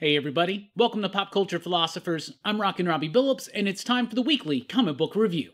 Hey everybody, welcome to Pop Culture Philosophers. I'm Rockin' Robbie Billups, and it's time for the weekly comic book review.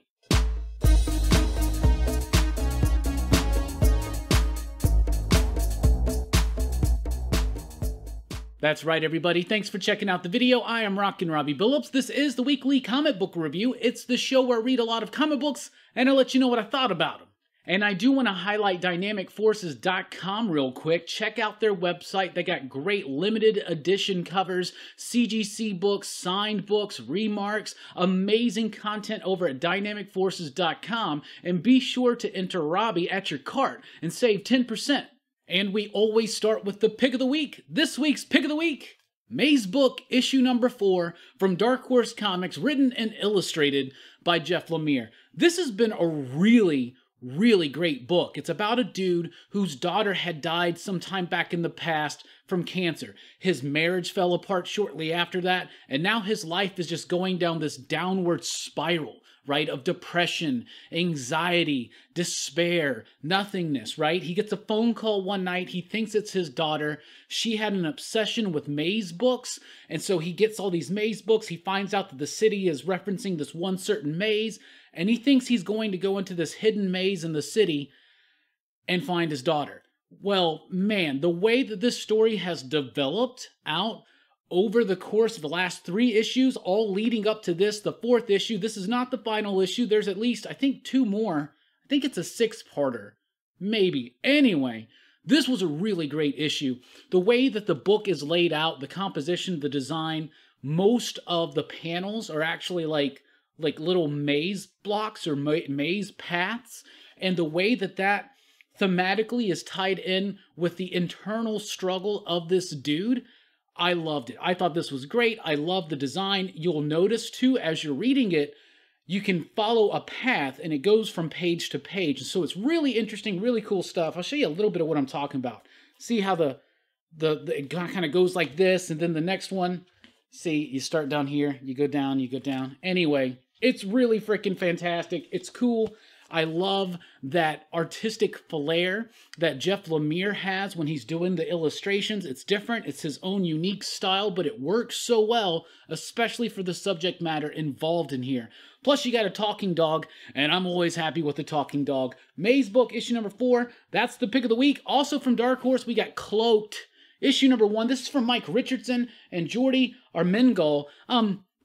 That's right everybody, thanks for checking out the video. I am Rockin' Robbie Billups. This is the weekly comic book review. It's the show where I read a lot of comic books, and I let you know what I thought about them. And I do want to highlight dynamicforces.com real quick. Check out their website. They got great limited edition covers, CGC books, signed books, remarks, amazing content over at dynamicforces.com. And be sure to enter Robbie at your cart and save 10%. And we always start with the pick of the week. This week's pick of the week, Mazebook issue number 4 from Dark Horse Comics, written and illustrated by Jeff Lemire. This has been a really great book. It's about a dude whose daughter had died sometime back in the past from cancer. His marriage fell apart shortly after that, and now his life is just going down this downward spiral, right, of depression, anxiety, despair, nothingness, right? He gets a phone call one night. He thinks it's his daughter. She had an obsession with maze books, and so he gets all these maze books. He finds out that the city is referencing this one certain maze, and he thinks he's going to go into this hidden maze in the city and find his daughter. Well, man, the way that this story has developed out over the course of the last 3 issues, all leading up to this, the 4th issue. This is not the final issue. There's at least, I think, 2 more. I think it's a 6-parter. Maybe. Anyway, this was a really great issue. The way that the book is laid out, the composition, the design, most of the panels are actually like little maze blocks or maze paths. And the way that that thematically is tied in with the internal struggle of this dude, I loved it. I thought this was great. I love the design. You'll notice too, as you're reading it, you can follow a path and it goes from page to page. So it's really interesting, really cool stuff. I'll show you a little bit of what I'm talking about. See how it kind of goes like this, and then the next one, see, you start down here, you go down, you go down. Anyway, it's really freaking fantastic. It's cool. I love that artistic flair that Jeff Lemire has when he's doing the illustrations. It's different. It's his own unique style, but it works so well, especially for the subject matter involved in here. Plus, you got a talking dog, and I'm always happy with the talking dog. Mazebook, issue number 4. That's the pick of the week. Also from Dark Horse, we got Cloaked, issue number 1. This is from Mike Richardson and Jordi Armengol.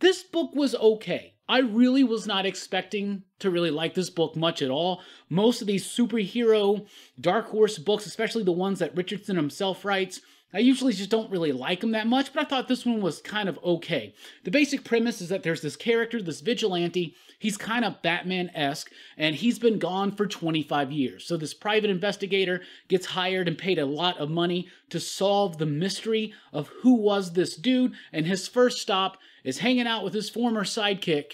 This book was okay. I really was not expecting to really like this book much at all. Most of these superhero Dark Horse books, especially the ones that Richardson himself writes, I usually just don't really like them that much, but I thought this one was kind of okay. The basic premise is that there's this character, this vigilante. He's kind of Batman-esque, and he's been gone for 25 years. So this private investigator gets hired and paid a lot of money to solve the mystery of who was this dude, and his first stop is hanging out with his former sidekick,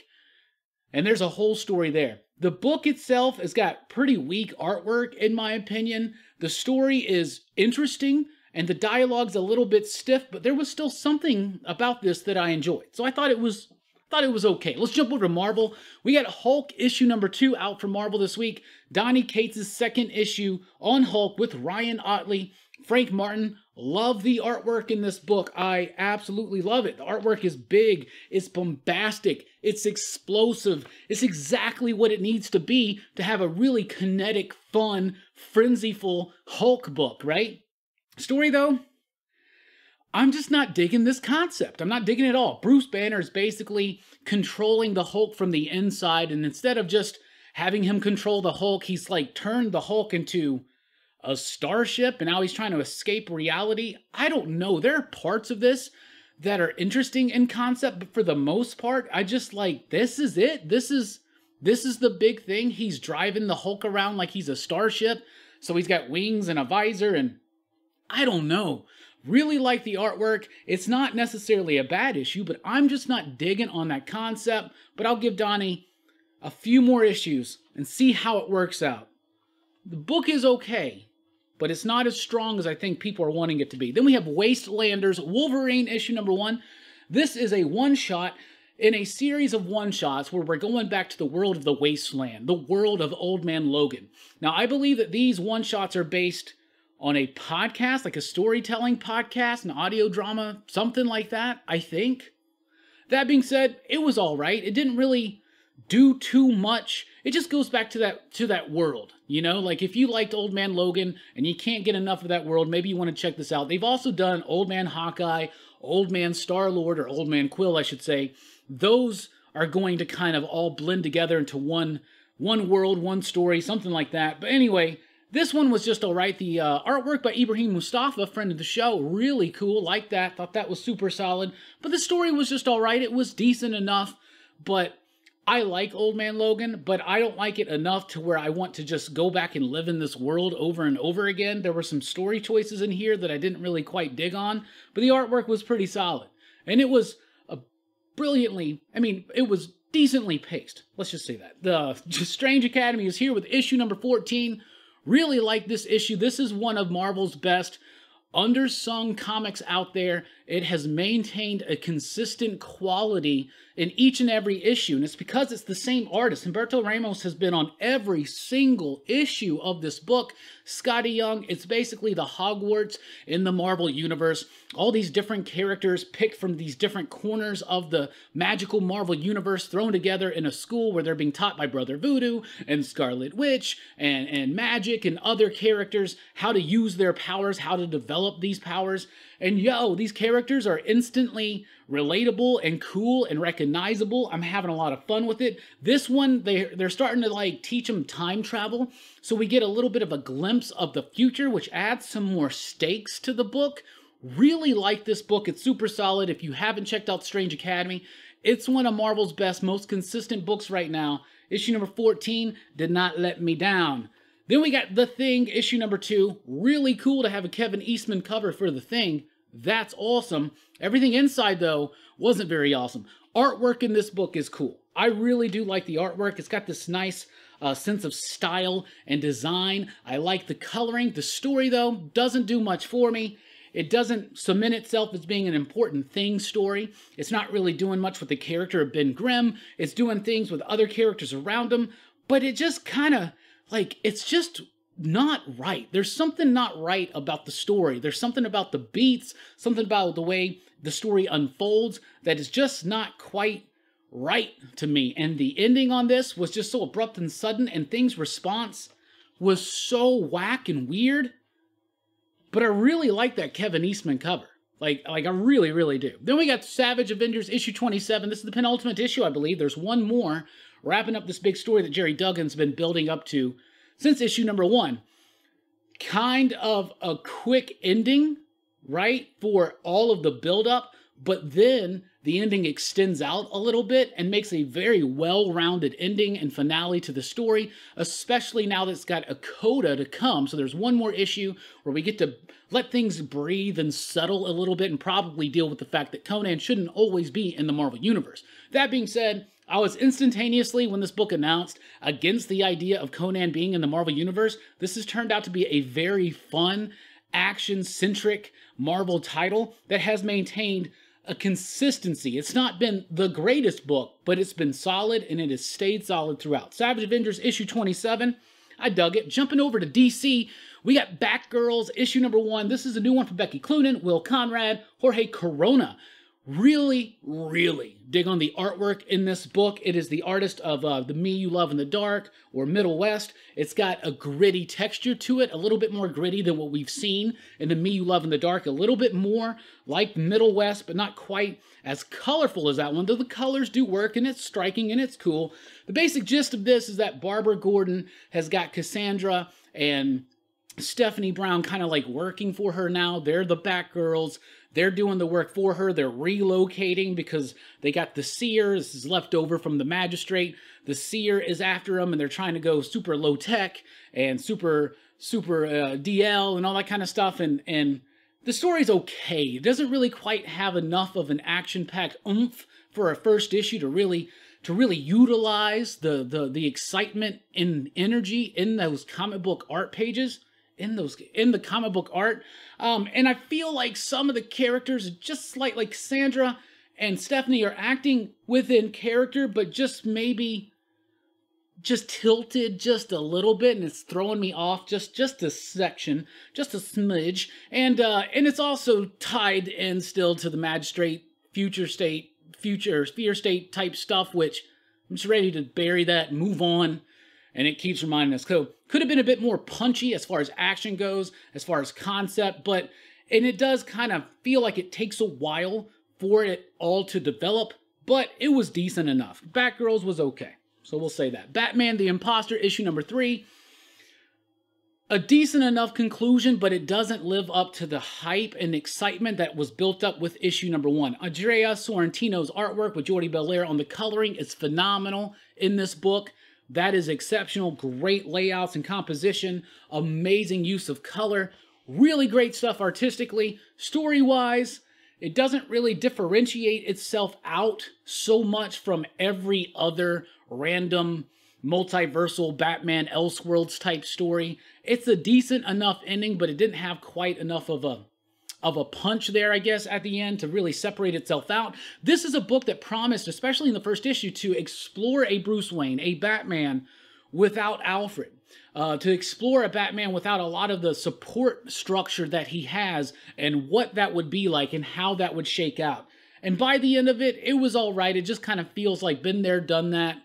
and there's a whole story there. The book itself has got pretty weak artwork, in my opinion. The story is interesting, and the dialogue's a little bit stiff, but there was still something about this that I enjoyed. So I thought it was okay. Let's jump over to Marvel. We got Hulk issue number 2 out from Marvel this week. Donny Cates' 2nd issue on Hulk with Ryan Ottley, Frank Martin. Love the artwork in this book. I absolutely love it. The artwork is big, it's bombastic, it's explosive. It's exactly what it needs to be to have a really kinetic, fun, frenzyful Hulk book, right? Story though, I'm just not digging this concept. I'm not digging it at all. Bruce Banner is basically controlling the Hulk from the inside, and instead of just having him control the Hulk, he's like turned the Hulk into a starship, and now he's trying to escape reality. I don't know. There are parts of this that are interesting in concept, but for the most part, I just like, this is it. This is the big thing. He's driving the Hulk around like he's a starship, so he's got wings and a visor, and I don't know. Really like the artwork. It's not necessarily a bad issue, but I'm just not digging on that concept. But I'll give Donnie a few more issues and see how it works out. The book is okay, but it's not as strong as I think people are wanting it to be. Then we have Wastelanders, Wolverine issue number 1. This is a one-shot in a series of one-shots where we're going back to the world of the Wasteland, the world of Old Man Logan. Now, I believe that these one-shots are based on a podcast, like a storytelling podcast, an audio drama, something like that, I think. That being said, it was all right. It didn't really do too much. It just goes back to that world, you know? Like, if you liked Old Man Logan and you can't get enough of that world, maybe you want to check this out. They've also done Old Man Hawkeye, Old Man Star-Lord, or Old Man Quill, I should say. Those are going to kind of all blend together into one world, one story, something like that. But anyway, this one was just all right. The artwork by Ibrahim Mustafa, friend of the show, really cool. Like that. Thought that was super solid. But the story was just all right. It was decent enough. But I like Old Man Logan, but I don't like it enough to where I want to just go back and live in this world over and over again. There were some story choices in here that I didn't really quite dig on, but the artwork was pretty solid. And it was it was decently paced. Let's just say that. The Strange Academy is here with issue number 14. Really like this issue. This is one of Marvel's best undersung comics out there. It has maintained a consistent quality in each and every issue, and it's because it's the same artist. Humberto Ramos has been on every single issue of this book. Scotty Young, it's basically the Hogwarts in the Marvel Universe. All these different characters picked from these different corners of the magical Marvel Universe thrown together in a school where they're being taught by Brother Voodoo and Scarlet Witch and Magic and other characters how to use their powers, how to develop these powers. And these characters are instantly relatable and cool and recognizable. I'm having a lot of fun with it. This one, they're starting to like teach them time travel. So we get a little bit of a glimpse of the future, which adds some more stakes to the book. Really like this book. It's super solid. If you haven't checked out Strange Academy, it's one of Marvel's best, most consistent books right now. Issue number 14 did not let me down. Then we got The Thing, issue number 2. Really cool to have a Kevin Eastman cover for The Thing. That's awesome. Everything inside, though, wasn't very awesome. Artwork in this book is cool. I really do like the artwork. It's got this nice sense of style and design. I like the coloring. The story, though, doesn't do much for me. It doesn't cement itself as being an important thing story. It's not really doing much with the character of Ben Grimm. It's doing things with other characters around him. But it just kind of, it's just not right. There's something not right about the story. There's something about the beats, something about the way the story unfolds that is just not quite right to me. And the ending on this was just so abrupt and sudden, and Thing's response was so whack and weird. But I really like that Kevin Eastman cover. Like I really, really do. Then we got Savage Avengers issue 27. This is the penultimate issue, I believe. There's one more wrapping up this big story that Jerry Duggan's been building up to since issue number 1. Kind of a quick ending, right, for all of the buildup, but then the ending extends out a little bit and makes a very well-rounded ending and finale to the story, especially now that it's got a coda to come. So there's one more issue where we get to let things breathe and settle a little bit and probably deal with the fact that Conan shouldn't always be in the Marvel Universe. That being said, I was instantaneously, when this book announced, against the idea of Conan being in the Marvel Universe. This has turned out to be a very fun, action-centric Marvel title that has maintained a consistency. It's not been the greatest book, but it's been solid, and it has stayed solid throughout. Savage Avengers issue 27. I dug it. Jumping over to DC, we got Batgirls issue number 1. This is a new one from Becky Cloonan, Will Conrad, Jorge Corona. Really, really dig on the artwork in this book. It is the artist of The Me You Love in the Dark or Middle West. It's got a gritty texture to it, a little bit more gritty than what we've seen in The Me You Love in the Dark. A little bit more like Middle West, but not quite as colorful as that one, though the colors do work, and it's striking, and it's cool. The basic gist of this is that Barbara Gordon has got Cassandra and Stephanie Brown kind of like working for her now. They're the Batgirls. They're doing the work for her. They're relocating because they got the Seer. This is left over from the Magistrate. The Seer is after them, and they're trying to go super low tech and super DL and all that kind of stuff. And the story's okay. It doesn't really quite have enough of an action-packed oomph for a first issue to really utilize the excitement and energy in those comic book art pages. In the comic book art. And I feel like some of the characters, just like Sandra and Stephanie, are acting within character, but just maybe just tilted just a little bit, and it's throwing me off just a section, just a smidge. And it's also tied in still to the magistrate, future sphere state type stuff, which I'm just ready to bury that and move on. And it keeps reminding us, so could have been a bit more punchy as far as action goes, as far as concept, and it does kind of feel like it takes a while for it all to develop, but it was decent enough. Batgirls was okay, so we'll say that. Batman the Imposter, issue number 3. A decent enough conclusion, but it doesn't live up to the hype and excitement that was built up with issue number 1. Andrea Sorrentino's artwork with Jordi Belair on the coloring is phenomenal in this book. That is exceptional. Great layouts and composition. Amazing use of color. Really great stuff artistically. Story-wise, it doesn't really differentiate itself out so much from every other random multiversal Batman Elseworlds type story. It's a decent enough ending, but it didn't have quite enough of a punch there, I guess, at the end to really separate itself out. This is a book that promised, especially in the first issue, to explore a Bruce Wayne, a Batman without Alfred, to explore a Batman without a lot of the support structure that he has and what that would be like and how that would shake out. And by the end of it, it was all right. It just kind of feels like been there, done that,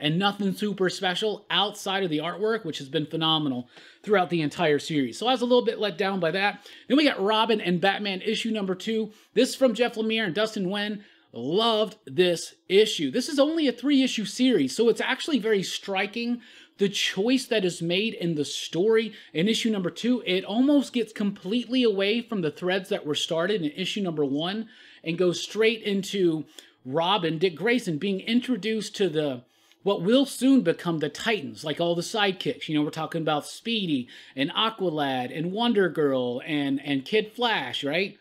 and nothing super special outside of the artwork, which has been phenomenal throughout the entire series. So I was a little bit let down by that. Then we got Robin and Batman issue number 2. This is from Jeff Lemire and Dustin Nguyen. Loved this issue. This is only a 3-issue series, so it's actually very striking. The choice that is made in the story in issue number 2, it almost gets completely away from the threads that were started in issue number 1 and goes straight into Robin, Dick Grayson, being introduced to what will soon become the Titans, like all the sidekicks. You know, we're talking about Speedy and Aqualad and Wonder Girl and Kid Flash, right?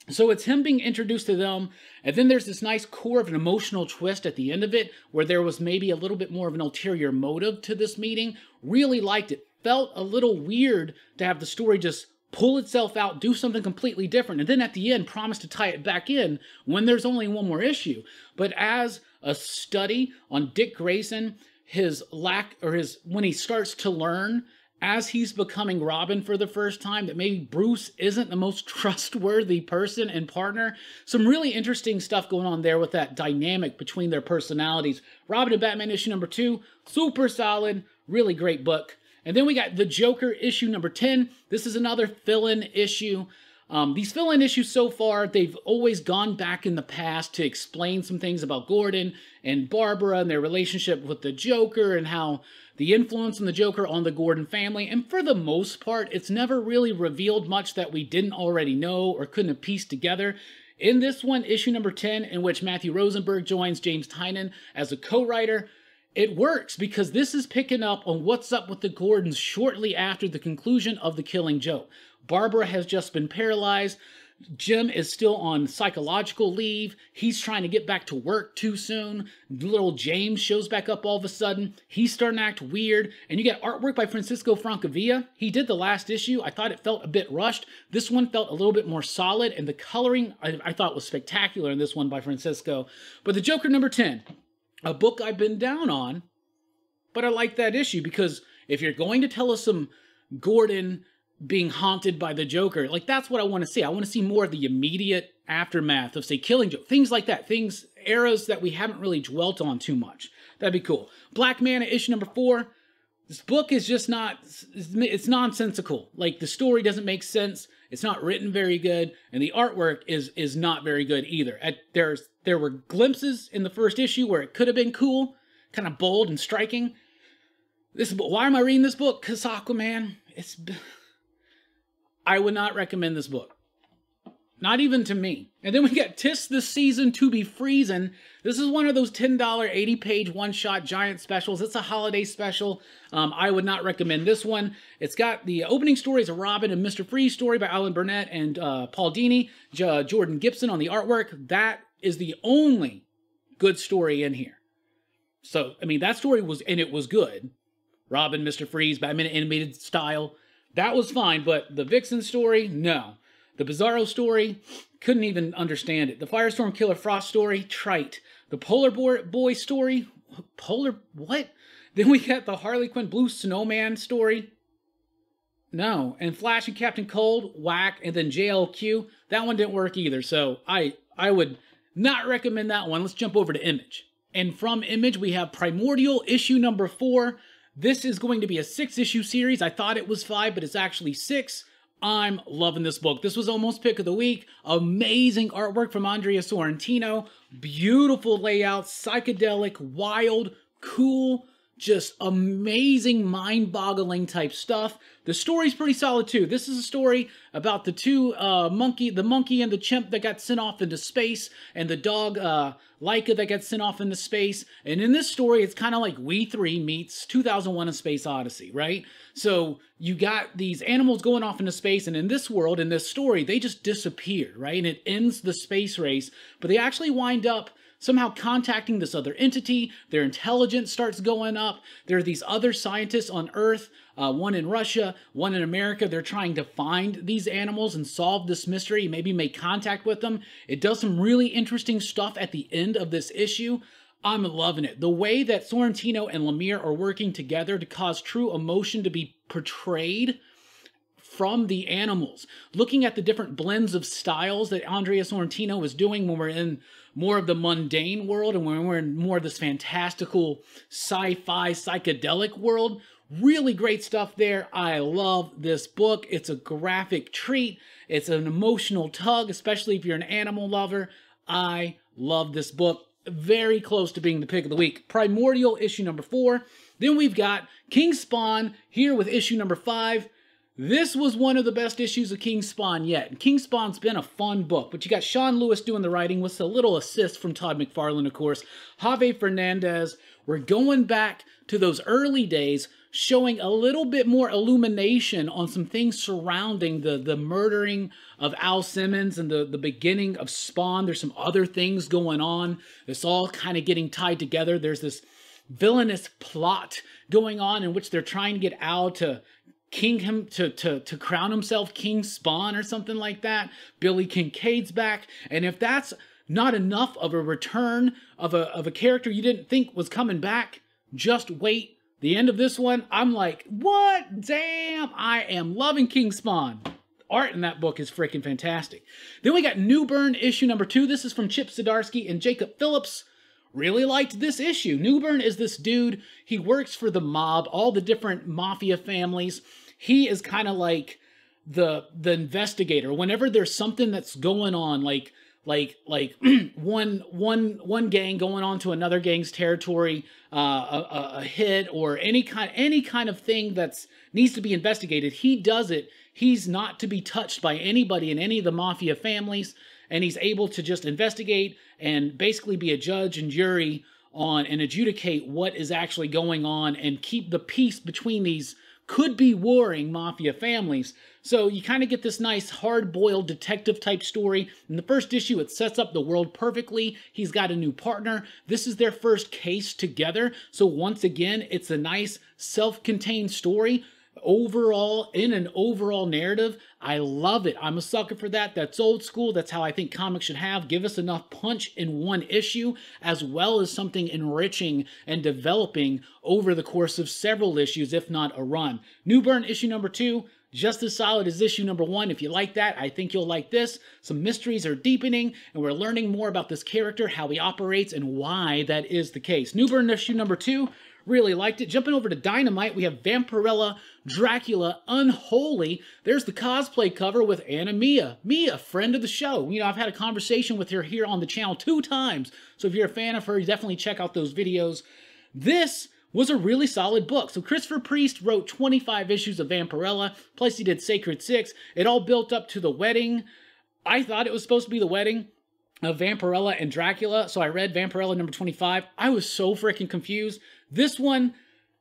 So it's him being introduced to them, and then there's this nice core of an emotional twist at the end of it, where there was maybe a little bit more of an ulterior motive to this meeting. Really liked it. Felt a little weird to have the story just pull itself out, do something completely different, and then at the end promise to tie it back in when there's only one more issue. But as a study on Dick Grayson, when he starts to learn as he's becoming Robin for the first time, that maybe Bruce isn't the most trustworthy person and partner. Some really interesting stuff going on there with that dynamic between their personalities. Robin and Batman issue number 2, super solid, really great book. And then we got The Joker issue number 10. This is another fill-in issue. These fill-in issues so far, they've always gone back in the past to explain some things about Gordon and Barbara and their relationship with the Joker and how the influence on the Joker on the Gordon family. And for the most part, it's never really revealed much that we didn't already know or couldn't have pieced together. In this one, issue number 10, in which Matthew Rosenberg joins James Tynion as a co-writer, it works because this is picking up on what's up with the Gordons shortly after the conclusion of The Killing Joke. Barbara has just been paralyzed. Jim is still on psychological leave. He's trying to get back to work too soon. Little James shows back up all of a sudden. He's starting to act weird. And you get artwork by Francisco Francavilla. He did the last issue. I thought it felt a bit rushed. This one felt a little bit more solid. And the coloring I thought was spectacular in this one by Francisco. But The Joker number 10, a book I've been down on, but I like that issue because if you're going to tell us some Gordon being haunted by the Joker, like that's what I want to see. I want to see more of the immediate aftermath of, say, Killing Joke. Things like that. Eras that we haven't really dwelt on too much. That'd be cool. Black Manta issue number 4. This book is just not, it's nonsensical. Like the story doesn't make sense. It's not written very good. And the artwork is not very good either. There were glimpses in the first issue where it could have been cool, kind of bold and striking. Why am I reading this book? Because Aquaman. I would not recommend this book. Not even to me. And then we got Tis the Season to Be Freezin'. This is one of those $10, 80-page one-shot giant specials. It's a holiday special. I would not recommend this one. It's got the opening story is a Robin and Mr. Freeze story by Alan Burnett and Paul Dini. Jordan Gibson on the artwork. That is the only good story in here. So, I mean, that story was, and it was good. Robin, Mr. Freeze, Batman animated style. That was fine, but the Vixen story, no. The Bizarro story, couldn't even understand it. The Firestorm Killer Frost story, trite. The Polar Boy story, what? Then we got the Harley Quinn Blue Snowman story. No. And Flash and Captain Cold, whack. And then JLQ, that one didn't work either. So I would not recommend that one. Let's jump over to Image. And from Image, we have Primordial issue number 4. This is going to be a 6-issue series. I thought it was 5, but it's actually 6. I'm loving this book. This was almost pick of the week. Amazing artwork from Andrea Sorrentino. Beautiful layout, psychedelic, wild, cool, just amazing, mind-boggling type stuff. The story's pretty solid too. This is a story about the two the monkey and the chimp that got sent off into space, and the dog Laika that got sent off into space. And in this story, it's kind of like We 3 meets 2001: A Space Odyssey, right? So you got these animals going off into space, and in this world, in this story, they just disappeared, right? And it ends the space race, but they actually wind up somehow contacting this other entity. Their intelligence starts going up. There are these other scientists on Earth, one in Russia, one in America. They're trying to find these animals and solve this mystery, maybe make contact with them. It does some really interesting stuff at the end of this issue. I'm loving it. The way that Sorrentino and Lemire are working together to cause true emotion to be portrayed from the animals. Looking at the different blends of styles that Andrea Sorrentino was doing when we're in more of the mundane world and when we're in more of this fantastical sci-fi psychedelic world. Really great stuff there. I love this book. It's a graphic treat. It's an emotional tug, especially if you're an animal lover. I love this book. Very close to being the pick of the week. Primordial issue number 4. Then we've got King Spawn here with issue number 5. This was one of the best issues of King Spawn yet. King Spawn's been a fun book, but you got Sean Lewis doing the writing with a little assist from Todd McFarlane, of course. Javier Fernandez. We're going back to those early days, showing a little bit more illumination on some things surrounding the murdering of Al Simmons and the beginning of Spawn. There's some other things going on. It's all kind of getting tied together. There's this villainous plot going on in which they're trying to get Al to to crown himself King Spawn or something like that. Billy Kincaid's back. And if that's not enough of a return of a character you didn't think was coming back, just wait. The end of this one, I'm like, what? Damn, I am loving King Spawn. Art in that book is freaking fantastic. Then we got Newburn issue number 2. This is from Chip Zdarsky and Jacob Phillips. Really liked this issue. Newburn is this dude. He works for the mob, all the different mafia families. He is kind of like the investigator. Whenever there's something that's going on, like one gang going on to another gang's territory, a hit or any kind of thing that's needs to be investigated, he does it. He's not to be touched by anybody in any of the mafia families, and he's able to just investigate and basically be a judge and jury on and adjudicate what is actually going on and keep the peace between these could-be warring mafia families. So you kind of get this nice hard-boiled detective-type story. In the first issue, it sets up the world perfectly. He's got a new partner. This is their first case together. So once again, it's a nice self-contained story. Overall, in an overall narrative, I love it. I'm a sucker for that. That's old school. That's how I think comics should have. Give us enough punch in one issue, as well as something enriching and developing over the course of several issues, if not a run. Newburn issue number 2, just as solid as issue number 1. If you like that, I think you'll like this. Some mysteries are deepening, and we're learning more about this character, how he operates, and why that is the case. Newburn issue number 2. Really liked it. Jumping over to Dynamite, we have Vampirella Dracula Unholy. There's the cosplay cover with Anna Mia. Mia, friend of the show. You know, I've had a conversation with her here on the channel 2 times. So if you're a fan of her, definitely check out those videos. This was a really solid book. So Christopher Priest wrote 25 issues of Vampirella, plus he did Sacred 6. It all built up to the wedding. I thought it was supposed to be the wedding of Vampirella and Dracula, so I read Vampirella number 25. I was so freaking confused. This one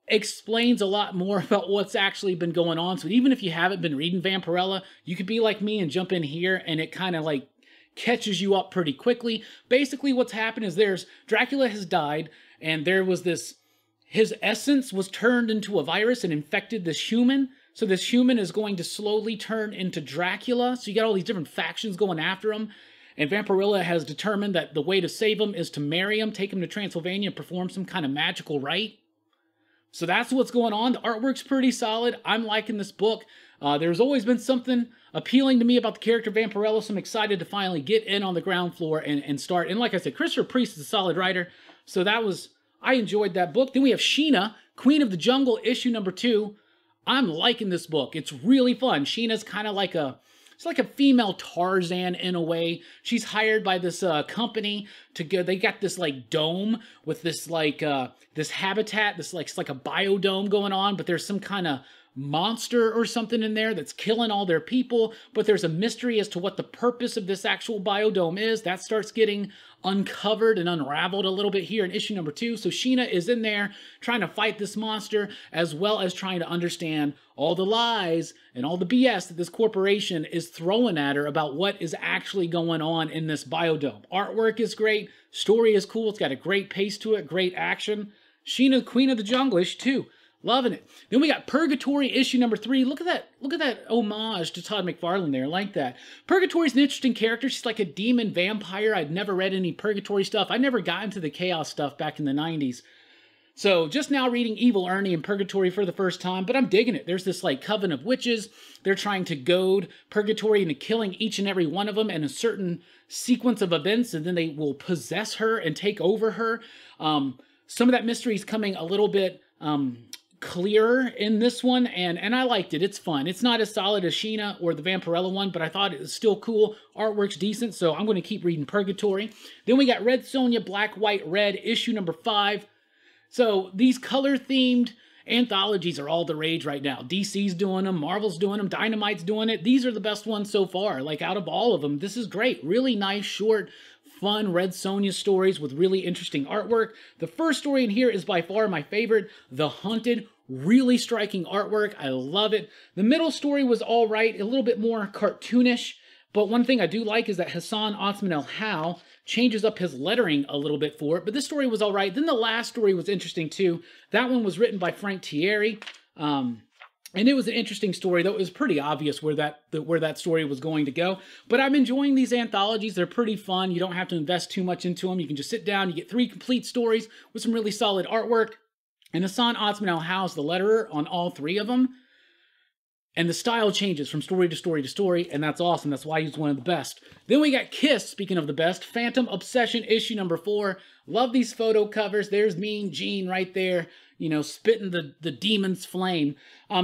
explains a lot more about what's actually been going on. So even if you haven't been reading Vampirella, you could be like me and jump in here and it kind of like catches you up pretty quickly. Basically what's happened is Dracula has died, and there was this, his essence was turned into a virus and infected this human. So this human is going to slowly turn into Dracula. So you got all these different factions going after him. And Vampirella has determined that the way to save him is to marry him, take him to Transylvania, and perform some kind of magical rite. So that's what's going on. The artwork's pretty solid. I'm liking this book. There's always been something appealing to me about the character Vampirella, so I'm excited to finally get in on the ground floor and start. And like I said, Christopher Priest is a solid writer, so I enjoyed that book. Then we have Sheena, Queen of the Jungle, issue number 2. I'm liking this book. It's really fun. Sheena's kind of like it's like a female Tarzan in a way. She's hired by this company to go. They got this like dome with this like this habitat, this like it's like a biodome going on, but there's some kind of monster or something in there that's killing all their people, but there's a mystery as to what the purpose of this actual biodome is. That starts getting uncovered and unraveled a little bit here in issue number 2. So Sheena is in there trying to fight this monster, as well as trying to understand all the lies and all the BS that this corporation is throwing at her about what is actually going on in this biodome. Artwork is great, story is cool, it's got a great pace to it, great action. Sheena, Queen of the Jungle, issue 2. Loving it. Then we got Purgatory, issue number 3. Look at that homage to Todd McFarlane there. I like that. Purgatory's an interesting character. She's like a demon vampire. I'd never read any Purgatory stuff. I never got into the Chaos stuff back in the 90s. So just now reading Evil Ernie and Purgatory for the first time, but I'm digging it. There's this like coven of witches. They're trying to goad Purgatory into killing each and every one of them in a certain sequence of events, and then they will possess her and take over her. Some of that mystery is coming a little bit clearer in this one, and I liked it. It's fun. It's not as solid as Sheena or the Vampirella one, but I thought it was still cool. Artwork's decent, so I'm going to keep reading Purgatory. Then we got Red Sonja, Black, White, Red, issue number 5. So these color-themed anthologies are all the rage right now. DC's doing them, Marvel's doing them, Dynamite's doing it. These are the best ones so far. Like, out of all of them, this is great. Really nice, short, fun Red Sonja stories with really interesting artwork. The first story in here is by far my favorite, The Hunted. Really striking artwork. I love it. The middle story was all right, a little bit more cartoonish, but one thing I do like is that Hassan Othman El-How changes up his lettering a little bit for it, but this story was all right. Then the last story was interesting too. That one was written by Frank Thierry, and it was an interesting story, though it was pretty obvious where that story was going to go. But I'm enjoying these anthologies. They're pretty fun. You don't have to invest too much into them. You can just sit down, you get 3 complete stories with some really solid artwork. And Hassan Othman El-How is the letterer on all 3 of them. And the style changes from story to story to story, and that's awesome. That's why he's one of the best. Then we got Kiss, speaking of the best, Phantom Obsession, issue number 4. Love these photo covers. There's Mean Gene right there, you know, spitting the demon's flame.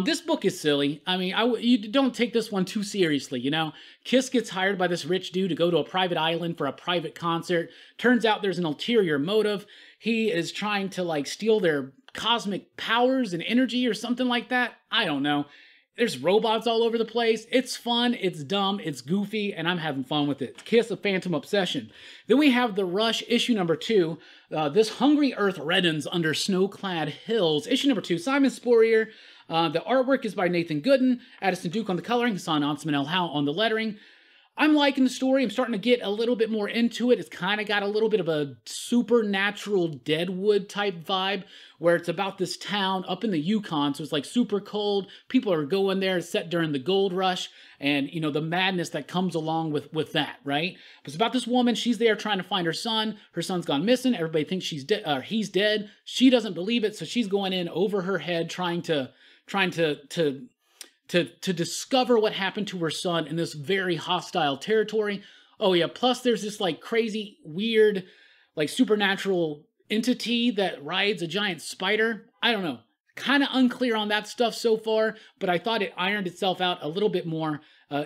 This book is silly. I mean, you don't take this one too seriously, you know. Kiss gets hired by this rich dude to go to a private island for a private concert. Turns out there's an ulterior motive. He is trying to, like, steal their cosmic powers and energy or something like that. I don't know. There's robots all over the place. It's fun, it's dumb, it's goofy, and I'm having fun with it. Kiss of Phantom Obsession. Then we have The Rush, issue number 2. This hungry earth reddens under snow-clad hills. Issue number 2, Simon Spurrier. The artwork is by Nathan Gooden. Addison Duke on the coloring. Hassan Othman El-How on the lettering. I'm liking the story. I'm starting to get a little bit more into it. It's kind of got a little bit of a supernatural Deadwood type vibe, where it's about this town up in the Yukon, so it's like super cold. People are going there. It's set during the gold rush, and you know the madness that comes along with that, right? But it's about this woman. She's there trying to find her son. Her son's gone missing. Everybody thinks she's dead. He's dead. She doesn't believe it, so she's going in over her head, trying to discover what happened to her son in this very hostile territory. Oh yeah, plus there's this like crazy, weird, like supernatural entity that rides a giant spider. I don't know. Kind of unclear on that stuff so far, but I thought it ironed itself out a little bit more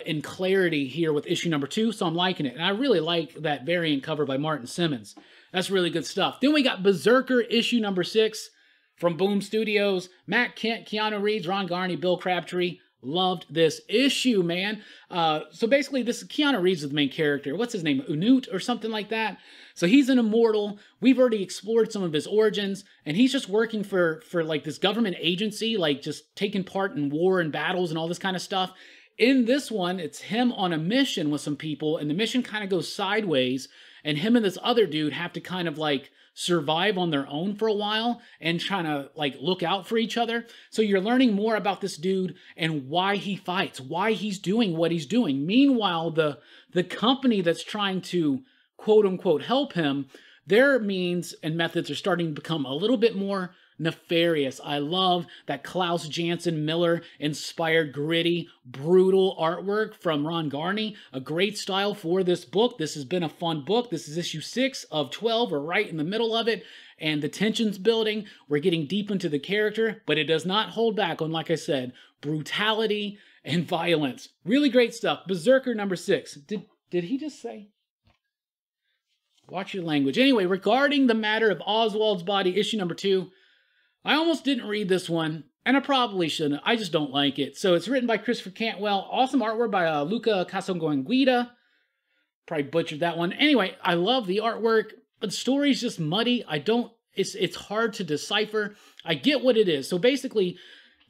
in clarity here with issue number 2, so I'm liking it. And I really like that variant cover by Martin Simmons. That's really good stuff. Then we got BRZRKR issue number 6 from Boom Studios. Matt Kent, Keanu Reeves, Ron Garney, Bill Crabtree. Loved this issue, man. So basically, this is Keanu Reeves is the main character. What's his name? Unut or something like that? So he's an immortal. We've already explored some of his origins, and he's just working for like this government agency, like just taking part in war and battles and all this kind of stuff. In this one, it's him on a mission with some people, and the mission kind of goes sideways, and him and this other dude have to kind of like survive on their own for a while and trying to like look out for each other. So you're learning more about this dude and why he fights, why he's doing what he's doing. Meanwhile, the company that's trying to quote unquote help him, their means and methods are starting to become a little bit more nefarious. I love that Klaus Janson Miller inspired gritty, brutal artwork from Ron Garney. A great style for this book. This has been a fun book. This is issue 6 of 12. We're right in the middle of it. And the tension's building. We're getting deep into the character, but it does not hold back on, like I said, brutality and violence. Really great stuff. Berserker number 6. Did he just say? Watch your language. Anyway, regarding the matter of Oswald's body, issue number 2, I almost didn't read this one, and I probably shouldn't. I just don't like it. So it's written by Christopher Cantwell. Awesome artwork by Luca Casaguanguida. Probably butchered that one. Anyway, I love the artwork, but the story's just muddy. It's hard to decipher. I get what it is. So basically,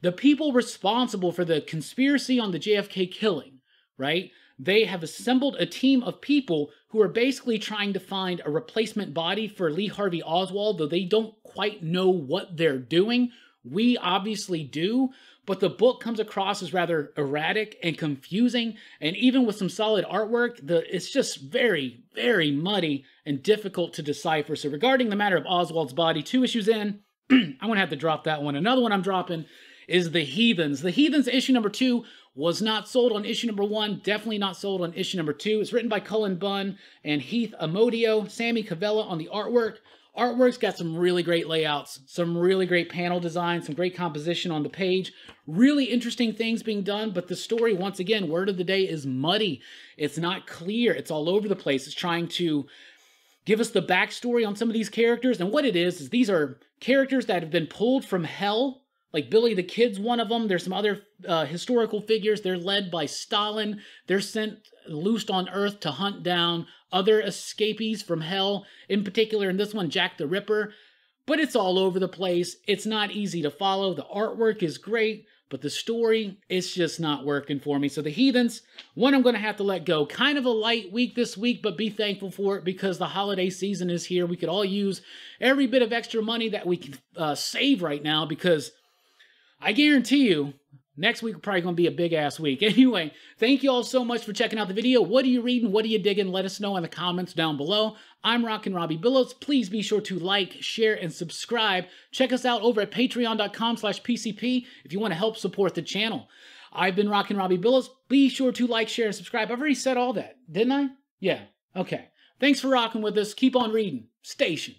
the people responsible for the conspiracy on the JFK killing, right? They have assembled a team of people who are basically trying to find a replacement body for Lee Harvey Oswald, though they don't quite know what they're doing. We obviously do, but the book comes across as rather erratic and confusing, and even with some solid artwork, it's just very, very muddy and difficult to decipher. So regarding the matter of Oswald's body, 2 issues in, I'm going to have to drop that one. Another one I'm dropping is The Heathens. The Heathens issue number 2 was not sold on issue number 1, definitely not sold on issue number 2. It's written by Cullen Bunn and Heath Amodio, Sammy Cavella on the artwork. Artwork's got some really great layouts, some really great panel design, some great composition on the page. Really interesting things being done, but the story, once again, word of the day, is muddy. It's not clear. It's all over the place. It's trying to give us the backstory on some of these characters, and what it is these are characters that have been pulled from hell. Like Billy the Kid's one of them. There's some other historical figures. They're led by Stalin. They're sent loosed on Earth to hunt down other escapees from hell. In particular, in this one, Jack the Ripper. But it's all over the place. It's not easy to follow. The artwork is great, but the story, it's just not working for me. So The Heathens, one I'm going to have to let go. Kind of a light week this week, but be thankful for it because the holiday season is here. We could all use every bit of extra money that we can save right now because I guarantee you, next week probably going to be a big-ass week. Anyway, thank you all so much for checking out the video. What are you reading? What are you digging? Let us know in the comments down below. I'm Rockin' Robbie Billups. Please be sure to like, share, and subscribe. Check us out over at patreon.com/PCP if you want to help support the channel. I've been Rockin' Robbie Billups. Be sure to like, share, and subscribe. I've already said all that, didn't I? Yeah, okay. Thanks for rocking with us. Keep on reading. Station.